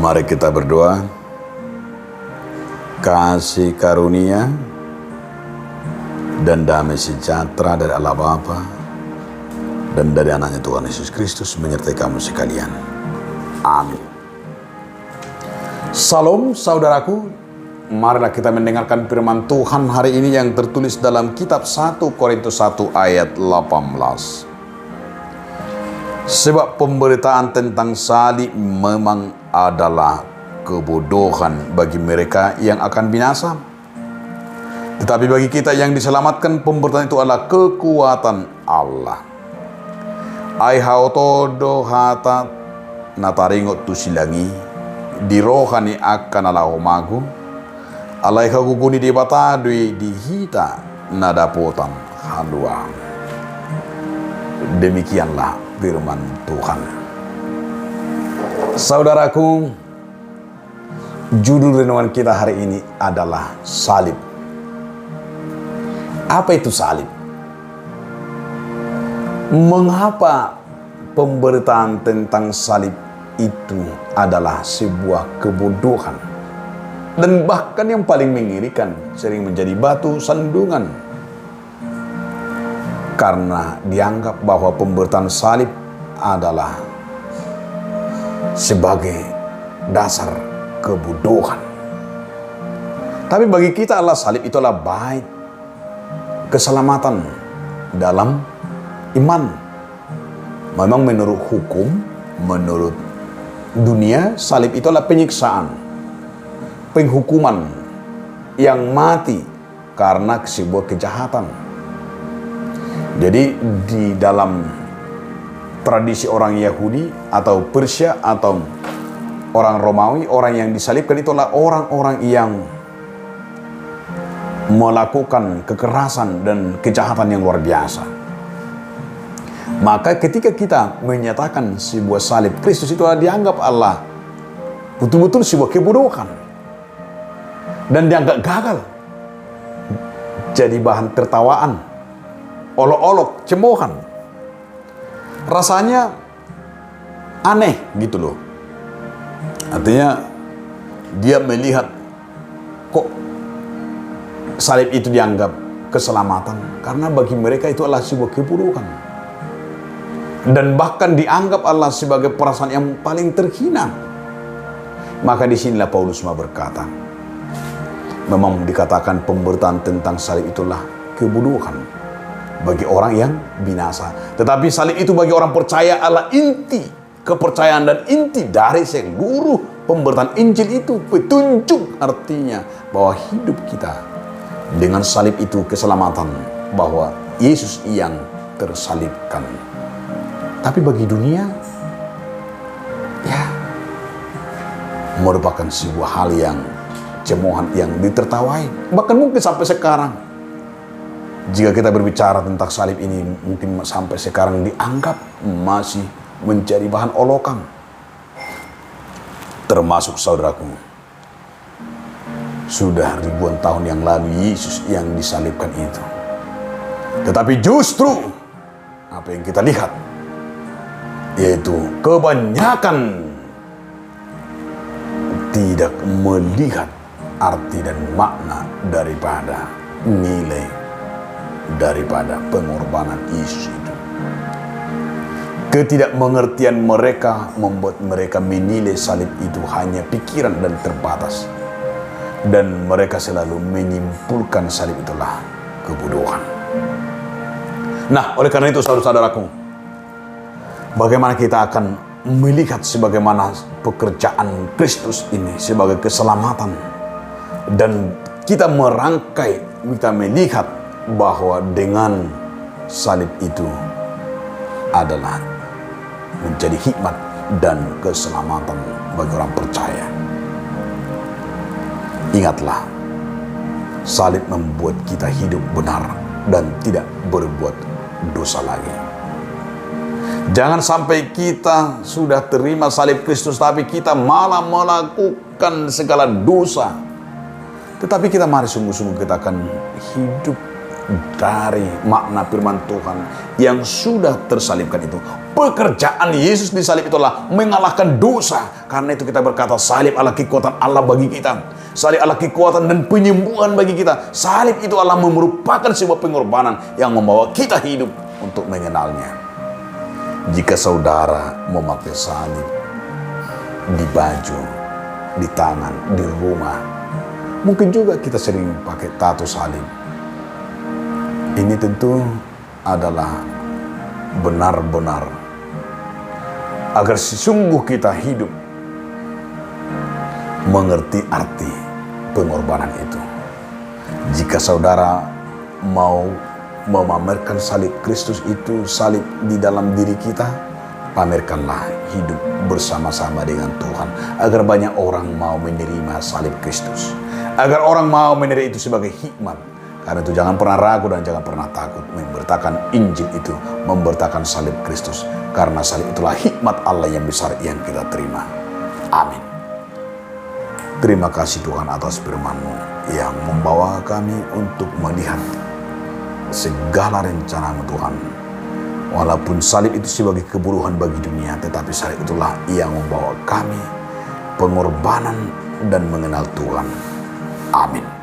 Mari kita berdoa. Kasih karunia dan damai sejahtera dari Allah Bapa dan dari anaknya Tuhan Yesus Kristus menyertai kamu sekalian. Amin. Salam saudaraku, marilah kita mendengarkan firman Tuhan hari ini yang tertulis dalam kitab 1 Korintus 1 ayat 18. Sebab pemberitaan tentang salib memang adalah kebodohan bagi mereka yang akan binasa. Tetapi bagi kita yang diselamatkan, pemberitaan itu adalah kekuatan Allah. Ai hautodo hata nataringot tu silangi di rohani akan ala omagu alai kaguguni di batadui di hita nadapotan haluang. Demikianlah firman Tuhan. Saudaraku, judul renungan kita hari ini adalah salib. Apa itu salib? Mengapa pemberitaan tentang salib itu adalah sebuah kebodohan dan bahkan yang paling mengerikan, sering menjadi batu sandungan? Karena dianggap bahwa pemberitaan salib adalah sebagai dasar kebodohan. Tapi bagi kita Allah, salib itu adalah baik, keselamatan dalam iman. Memang menurut hukum, menurut dunia, salib itu adalah penyiksaan, penghukuman yang mati karena sebuah kejahatan. Jadi di dalam tradisi orang Yahudi atau Persia atau orang Romawi, orang yang disalibkan itu adalah orang-orang yang melakukan kekerasan dan kejahatan yang luar biasa. Maka ketika kita menyatakan sebuah salib Kristus itu adalah dianggap Allah betul-betul sebuah kebodohan dan dianggap gagal, jadi bahan tertawaan, olok-olok, cemoohan. Rasanya aneh gitu loh. Artinya dia melihat kok salib itu dianggap keselamatan, karena bagi mereka itu adalah sebuah kebodohan. Dan bahkan dianggap Allah sebagai perasaan yang paling terhina. Maka disinilah Paulus berkata, memang dikatakan pemberitaan tentang salib itulah kebodohan bagi orang yang binasa. Tetapi salib itu bagi orang percaya adalah inti kepercayaan dan inti dari seluruh pemberitaan Injil itu. Petunjuk, artinya bahwa hidup kita dengan salib itu keselamatan, bahwa Yesus yang tersalibkan. Tapi bagi dunia, ya, merupakan sebuah hal yang cemoohan, yang ditertawai. Bahkan mungkin sampai sekarang, jika kita berbicara tentang salib ini, mungkin sampai sekarang dianggap masih menjadi bahan olokan. Termasuk saudaraku, sudah ribuan tahun yang lalu Yesus yang disalibkan itu. Tetapi justru apa yang kita lihat, yaitu kebanyakan tidak melihat arti dan makna daripada nilai daripada pengorbanan Yesus itu. Ketidakmengertian mereka membuat mereka menilai salib itu hanya pikiran dan terbatas. Dan mereka selalu menyimpulkan salib itulah kebodohan. Nah, oleh karena itu saudara-saudaraku, bagaimana kita akan melihat sebagaimana pekerjaan Kristus ini sebagai keselamatan. Dan kita merangkai, kita melihat bahwa dengan salib itu adalah menjadi hikmat dan keselamatan bagi orang percaya. Ingatlah, salib membuat kita hidup benar dan tidak berbuat dosa lagi. Jangan sampai kita sudah terima salib Kristus tapi kita malah melakukan segala dosa. Tetapi kita mari sungguh-sungguh kita akan hidup dari makna firman Tuhan yang sudah tersalibkan itu. Pekerjaan Yesus di salib itulah mengalahkan dosa. Karena itu kita berkata salib adalah kekuatan Allah bagi kita. Salib adalah kekuatan dan penyembuhan bagi kita. Salib itu adalah merupakan sebuah pengorbanan yang membawa kita hidup untuk mengenalnya. Jika saudara memakai salib di baju, di tangan, di rumah, mungkin juga kita sering pakai tato salib. Ini tentu adalah benar-benar agar sesungguh kita hidup mengerti arti pengorbanan itu. Jika saudara mau memamerkan salib Kristus itu, salib di dalam diri kita, pamerkanlah hidup bersama-sama dengan Tuhan, agar banyak orang mau menerima salib Kristus, agar orang mau menerima itu sebagai hikmat. Karena itu jangan pernah ragu dan jangan pernah takut memberitakan Injil itu, memberitakan salib Kristus. Karena salib itulah hikmat Allah yang besar yang kita terima. Amin. Terima kasih Tuhan atas firman-Mu yang membawa kami untuk melihat segala rencana-Mu Tuhan. Walaupun salib itu sebagai keburukan bagi dunia, tetapi salib itulah yang membawa kami pengorbanan dan mengenal Tuhan. Amin.